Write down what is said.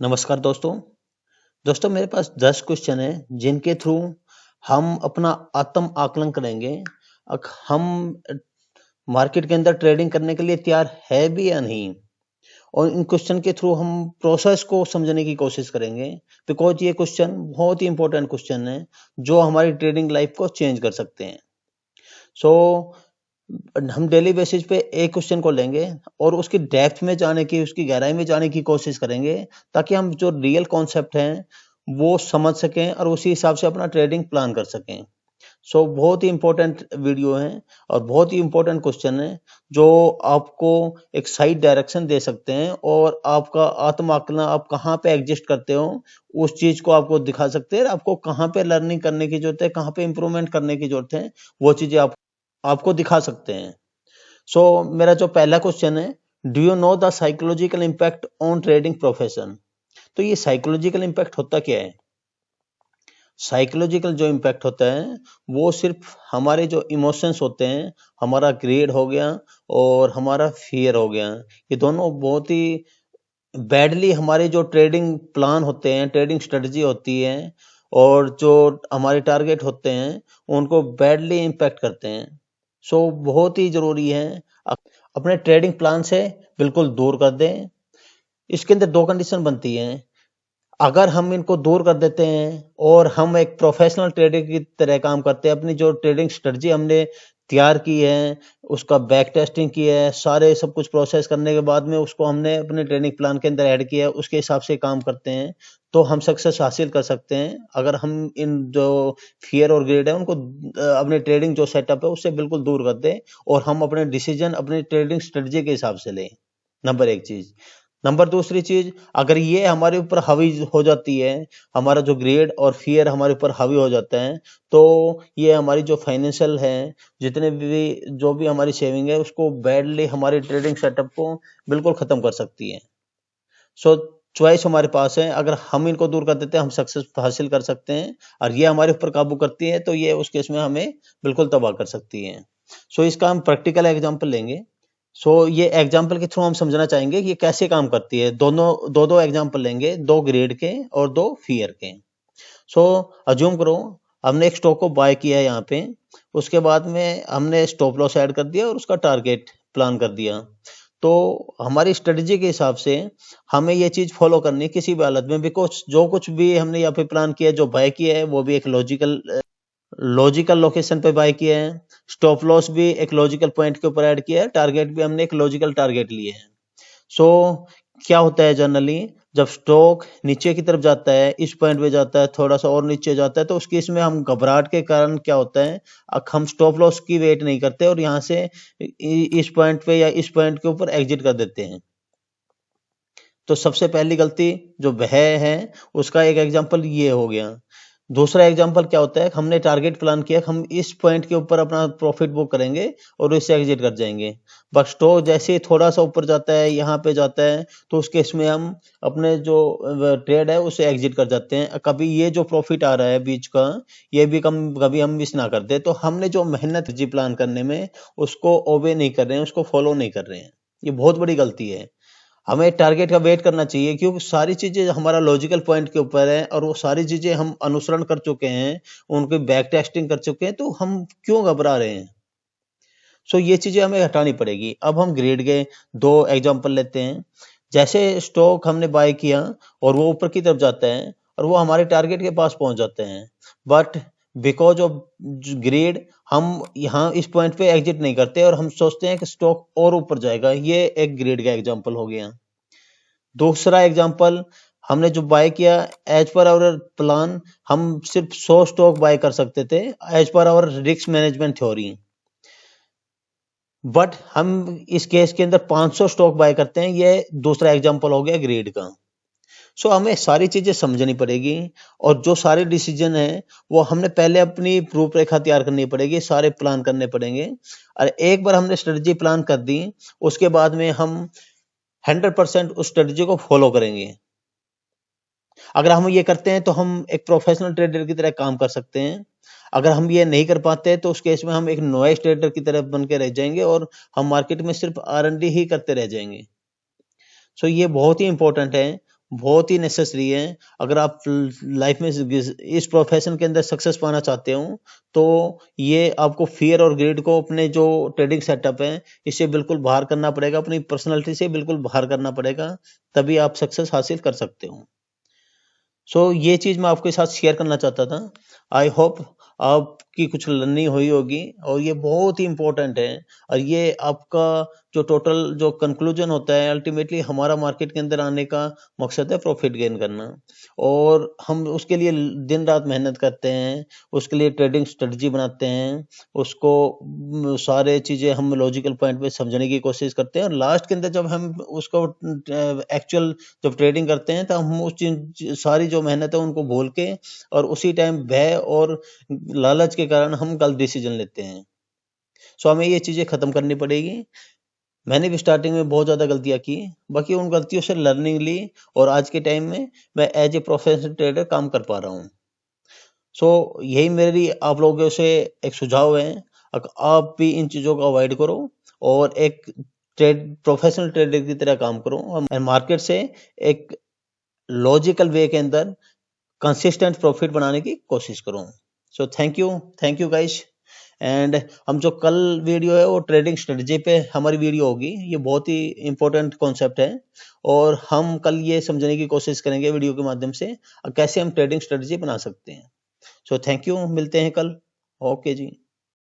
नमस्कार दोस्तों। दोस्तों मेरे पास 10 क्वेश्चन हैं जिनके थ्रू हम अपना आत्म आकलन करेंगे। हम मार्केट के अंदर ट्रेडिंग करने के लिए तैयार है भी या नहीं, और इन क्वेश्चन के थ्रू हम प्रोसेस को समझने की कोशिश करेंगे। बिकॉज ये क्वेश्चन बहुत ही इंपॉर्टेंट क्वेश्चन है जो हमारी ट्रेडिंग लाइफ को चेंज कर सकते हैं। सो हम डेली बेसिस पे एक क्वेश्चन को लेंगे और उसकी डेप्थ में जाने की, उसकी गहराई में जाने की कोशिश करेंगे, ताकि हम जो रियल कॉन्सेप्ट हैं वो समझ सकें और उसी हिसाब से अपना ट्रेडिंग प्लान कर सकें। सो बहुत ही इंपॉर्टेंट वीडियो है और बहुत ही इंपॉर्टेंट क्वेश्चन है जो आपको एक सही डायरेक्शन दे सकते हैं और आपका आत्म आकलन आप कहाँ पे एग्जिस्ट करते हो उस चीज को आपको दिखा सकते हैं। आपको कहाँ पे लर्निंग करने की जरूरत है, कहाँ पे इंप्रूवमेंट करने की जरूरत है, वो चीजें आपको दिखा सकते हैं। सो मेरा जो पहला क्वेश्चन है, do you know the psychological impact on trading profession. तो ये साइकोलॉजिकल इम्पैक्ट होता क्या है? साइकोलॉजिकल जो इम्पैक्ट होता है वो सिर्फ हमारे जो इमोशंस होते हैं, हमारा ग्रेड हो गया और हमारा फियर हो गया, ये दोनों बहुत ही बैडली हमारे जो ट्रेडिंग प्लान होते हैं, ट्रेडिंग स्ट्रेटजी होती है और जो हमारे टारगेट होते हैं उनको बैडली इम्पैक्ट करते हैं। सो बहुत ही जरूरी है अपने ट्रेडिंग प्लान से बिल्कुल दूर कर दें। इसके अंदर दो कंडीशन बनती हैं। अगर हम इनको दूर कर देते हैं और हम एक प्रोफेशनल ट्रेडर की तरह काम करते हैं, अपनी जो ट्रेडिंग स्ट्रेटजी हमने तैयार की है, उसका बैक टेस्टिंग की है, सारे सब कुछ प्रोसेस करने के बाद में उसको हमने अपने ट्रेडिंग प्लान के अंदर ऐड किया है, उसके हिसाब से काम करते हैं, तो हम सक्सेस हासिल कर सकते हैं। अगर हम इन जो फियर और ग्रेड है उनको अपने ट्रेडिंग जो सेटअप है उससे बिल्कुल दूर कर दें और हम अपने डिसीजन अपने ट्रेडिंग स्ट्रेटजी के हिसाब से लें। नंबर एक चीज। नंबर दूसरी चीज, अगर ये हमारे ऊपर हावी हो जाती है, हमारा जो ग्रेड और फियर हमारे ऊपर हावी हो जाता है, तो ये हमारी जो फाइनेंशियल है, जितने भी जो भी हमारी सेविंग है उसको बैडली हमारे ट्रेडिंग सेटअप को बिल्कुल खत्म कर सकती है। सो चॉइस हमारे पास है, अगर हम इनको दूर कर देते हैं हम सक्सेस हासिल कर सकते हैं, और ये हमारे ऊपर काबू करती है तो ये उस केस में हमें बिल्कुल तबाह कर सकती है। सो इसका हम प्रैक्टिकल एग्जांपल लेंगे। ये एग्जाम्पल के थ्रू हम समझना चाहेंगे कि ये कैसे काम करती है। दोनों दो दो एग्जाम्पल लेंगे, दो ग्रेड के और दो फियर के। सो अज्यूम करो हमने एक स्टॉक को बाय किया है यहाँ पे, उसके बाद में हमने स्टॉप लॉस ऐड कर दिया और उसका टारगेट प्लान कर दिया। तो हमारी स्ट्रेटजी के हिसाब से हमें ये चीज फॉलो करनी है किसी भी हालत में, बिकॉज जो कुछ भी हमने यहाँ पे प्लान किया, जो बाय किया है वो भी एक लॉजिकल लोकेशन पे बाय किया है, स्टॉप लॉस भी एक लॉजिकल पॉइंट के ऊपर ऐड किया है, टारगेट भी हमने एक लॉजिकल टारगेट लिए है। सो क्या होता है जनरली, जब स्टॉक नीचे की तरफ जाता है, इस पॉइंट पे जाता है, थोड़ा सा और नीचे जाता है, तो उस केस में हम घबराहट के कारण क्या होता है, हम स्टॉप लॉस की वेट नहीं करते और यहाँ से इस पॉइंट पे या इस पॉइंट के ऊपर एग्जिट कर देते हैं। तो सबसे पहली गलती जो वह है उसका एक एग्जांपल ये हो गया। दूसरा एग्जांपल क्या होता है, हमने टारगेट प्लान किया, हम इस पॉइंट के ऊपर अपना प्रॉफिट बुक करेंगे और इससे एग्जिट कर जाएंगे, बट स्टॉक जैसे ही थोड़ा सा ऊपर जाता है, यहाँ पे जाता है, तो उस केस में हम अपने जो ट्रेड है उसे एग्जिट कर जाते हैं। कभी ये जो प्रॉफिट आ रहा है बीच का, ये भी कभी हम मिस ना कर दे, तो हमने जो मेहनत जी प्लान करने में उसको ओबे नहीं कर रहे हैं, उसको फॉलो नहीं कर रहे हैं। ये बहुत बड़ी गलती है। हमें टारगेट का वेट करना चाहिए, क्योंकि सारी चीजें हमारा लॉजिकल पॉइंट के ऊपर है और वो सारी चीजें हम अनुसरण कर चुके हैं, उनकी बैक टेस्टिंग कर चुके हैं, तो हम क्यों घबरा रहे हैं। ये चीजें हमें हटानी पड़ेगी। अब हम ग्रेड के दो एग्जांपल लेते हैं। जैसे स्टॉक हमने बाय किया और वो ऊपर की तरफ जाता है और वो हमारे टारगेट के पास पहुंच जाते हैं, बट बिकॉज ऑफ ग्रेड हम यहाँ इस पॉइंट पे एग्जिट नहीं करते और हम सोचते हैं कि स्टॉक और ऊपर जाएगा। ये एक ग्रेड का एग्जांपल हो गया। दूसरा एग्जांपल, हमने जो बाय किया एज पर आवर प्लान, हम सिर्फ 100 स्टॉक बाय कर सकते थे as per our risk management theory, but हम इस केस के अंदर 500 स्टॉक बाय करते हैं। ये दूसरा एग्जांपल हो गया ग्रेड का। हमें सारी चीजें समझनी पड़ेगी और जो सारे डिसीजन है वो हमने पहले अपनी रूपरेखा तैयार करनी पड़ेगी, सारे प्लान करने पड़ेंगे, और एक बार हमने स्ट्रेटजी प्लान कर दी उसके बाद में हम 100% उस स्ट्रेटजी को फॉलो करेंगे। अगर हम ये करते हैं तो हम एक प्रोफेशनल ट्रेडर की तरह काम कर सकते हैं। अगर हम ये नहीं कर पाते तो उस केस में हम एक नॉइज ट्रेडर की तरह बन के रह जाएंगे और हम मार्केट में सिर्फ R&D ही करते रह जाएंगे। ये बहुत ही इंपॉर्टेंट है। बहुत ही नेसेसरी है। अगर आप लाइफ में इस प्रोफेशन के अंदर सक्सेस पाना चाहते हो तो ये आपको फियर और ग्रीड को अपने जो ट्रेडिंग सेटअप है इससे बिल्कुल बाहर करना पड़ेगा, अपनी पर्सनालिटी से बिल्कुल बाहर करना पड़ेगा, तभी आप सक्सेस हासिल कर सकते हो। ये चीज मैं आपके साथ शेयर करना चाहता था। आई होप आपकी कुछ लर्निंग हुई होगी और ये बहुत ही इंपॉर्टेंट है। और ये आपका जो टोटल जो कंक्लूजन होता है, अल्टीमेटली हमारा मार्केट के अंदर आने का मकसद है प्रॉफिट गेन करना, और हम उसके लिए दिन रात मेहनत करते हैं, उसके लिए ट्रेडिंग स्ट्रेटजी बनाते हैं, उसको सारे चीजें हम लॉजिकल पॉइंट पे समझने की कोशिश करते हैं, और लास्ट के अंदर जब हम उसको एक्चुअल जब ट्रेडिंग करते हैं तो हम उस सारी जो मेहनत है उनको भूल के और उसी टाइम भय और लालच के कारण हम गलत डिसीजन लेते हैं। हमें ये चीजें खत्म करनी पड़ेगी। मैंने भी स्टार्टिंग में बहुत ज्यादा गलतियां की, बाकी उन गलतियों से लर्निंग ली और आज के टाइम में मैं एज ए प्रोफेशनल ट्रेडर काम कर पा रहा हूँ। यही मेरी आप लोगों से एक सुझाव है, आप भी इन चीजों को अवॉइड करो और एक प्रोफेशनल ट्रेडर की तरह काम करो और मार्केट से एक लॉजिकल वे के अंदर कंसिस्टेंट प्रॉफिट बनाने की कोशिश करो। Thank you guys. एंड हम जो कल वीडियो है वो ट्रेडिंग स्ट्रेटजी पे हमारी वीडियो होगी। ये बहुत ही इंपॉर्टेंट कॉन्सेप्ट है और हम कल ये समझने की कोशिश करेंगे वीडियो के माध्यम से कैसे हम ट्रेडिंग स्ट्रेटजी बना सकते हैं। थैंक यू, मिलते हैं कल। ओके जी।